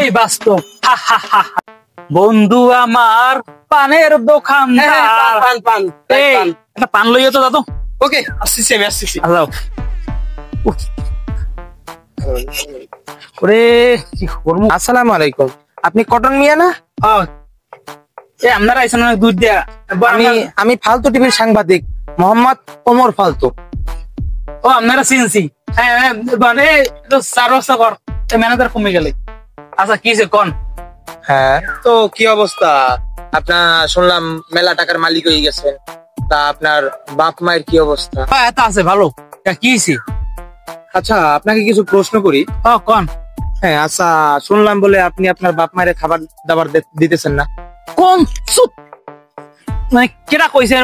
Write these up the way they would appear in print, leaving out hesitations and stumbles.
এই বাস্তব। বন্ধু আমার পানের দোকানদার। একটা পান লইয়া তো দাদু। ওকে, আসছি আমি আসছি। ওরে কি করবো। আসসালামু আলাইকুম, আপনি কটন মিয়া না? আপনারা আইসেন অনেক দূর দিয়া। আমি ফালতু টিভির সাংবাদিক মোহাম্মদ ওমর ফালতু। ও আপনারা চিনছি। হ্যাঁ মানে কর ম্যানেজার কমে গেলে। আচ্ছা কি যে কোন। হ্যাঁ তো কি অবস্থা আপনার? শুনলাম মেলা টাকার মালিক হয়ে গেছেন, তা আপনার বাপ মায়ের কি অবস্থা? এত আছে ভালো। কি হয়েছে? আচ্ছা আপনাকে কিছু প্রশ্ন করি। কোন। হ্যাঁ আচ্ছা, শুনলাম বলে আপনি আপনার বাপ মায়ের খাবার দাবার দিতেছেন না। কোন চুপ মানে কেটা কইছে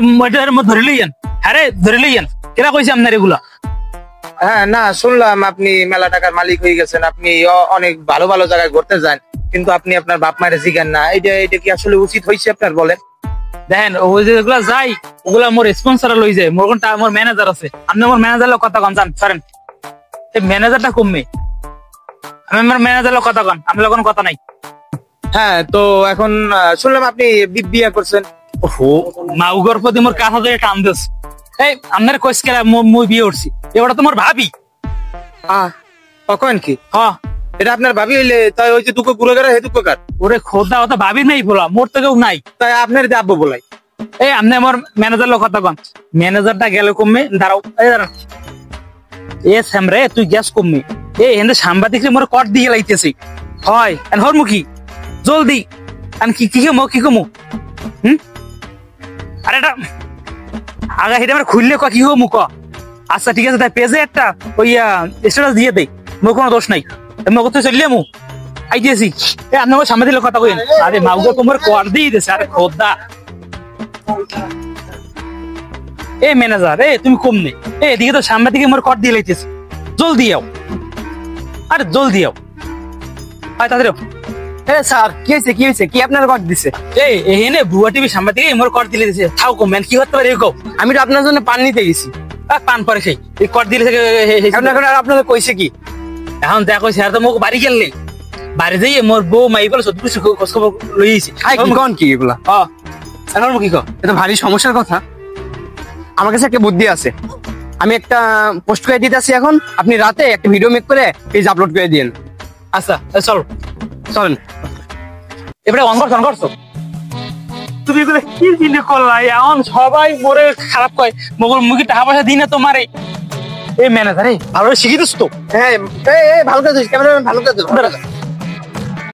ধরে লইয়েন। হ্যাঁ রে ধরে লইয়েন। কেটা কইছে আপনার এগুলা? হ্যাঁ না, শুনলাম আপনি মেলা টাকার মালিক হয়ে গেছেন, আপনি অনেক ভালো ভালো জায়গায় ঘুরতে যান, কিন্তু আপনি আপনার বাপ মায়ের জিজ্ঞান না। এটা কি আসলে উচিত হয়েছে আপনার বলেন? দেখেন ওই যেগুলা যাই ওগুলা মোর স্পন্সর লই যায়। মোর কোনটা আমার ম্যানেজার আছে। আপনি আমার ম্যানেজার কথা কন জান ছাড়েন। এই ম্যানেজারটা কমবে। আমি আমার ম্যানেজার কথা কন, আপনার কোনো কথা নাই। হ্যাঁ তো এখন শুনলাম আপনি বিয়ে করছেন। ওহো মাউগর প্রতি মোর কাছে ধরে টান দিস। এই আপনার কইস কেলা মই বিয়ে করছি। এবারে তোমার ভাবি। কখন কি? হ্যাঁ এটা আপনার ভাবি হইলে তাই ওই যে দুঃখ গুড়াগার হে দুঃখকার। ওরে খোদা ওটা ভাবি নাই বলা, মোর তো কেউ নাই। তাই আপনার আব্বু বলাই। এই আপনি আমার ম্যানেজার কথা কন। ম্যানেজারটা গেলে কমবে। দাঁড়াও এই দাঁড়াও। এ স্যামরে তুই গ্যাস কমবে। এই হেন্দে সাংবাদিক মোর কট দিয়ে লাইতেছি। হয় এন হর মুখী জলদি আন কি কি কমো কি কমো। আরে এটা আগা হেঁটে আমার খুললে কি হো মুখ। আচ্ছা ঠিক আছে, তাই পেজে একটা ওই স্ট্যাটাস দিয়ে দেয়। মোর কোনো দোষ নাই। মোর কথা চললে মু আই দিয়েছি। আপনি আমার সামনে দিলে কথা কইন। আরে মাউগা কোমর কর দিয়ে দিয়েছে। আরে খোদা এ ম্যানেজার তুমি কম নেই। এদিকে তো সামনে দিকে মোর কর দিয়ে লাইতেছি। জলদি আও। আরে জলদি আও। আয় তাড়াতাড়ি। স্যার কি হয়েছে কি হয়েছে? কি আপনার কর দিছে? এনে ভুয়া টিভি সামনে দিকে মোর কর দিলে দিছে। থাও কমেন কি করতে পারে কও। আমি তো আপনার জন্য পান নিতে গেছি। পান পরে সেই এই কর দিলে আপনাদের কইছে কি? এখন দেখো স্যার তো মুখ বাড়ি গেলে বাড়ি যাইয়ে মোর বউ মাই বলে সব কিছু খোঁজ খবর লইছি। কোন কি এগুলা? এখন কি কো? এটা ভারী সমস্যার কথা। আমার কাছে একটা বুদ্ধি আছে। আমি একটা পোস্ট করে দিতেছি এখন, আপনি রাতে একটা ভিডিও মেক করে পেজ আপলোড করে দিন। আচ্ছা চলো চলেন। এবারে অন করছো তুমি এগুলো কি চিন্তা করলাই? এখন সবাই মোরে খারাপ কয়। মোগল মুখে টাকা পয়সা দিই না তোমারে। এই ম্যানেজার ভালো শিখিয়ে দিস তো। হ্যাঁ ভালো কাজ, ক্যামেরাম্যান ভালো কাজ।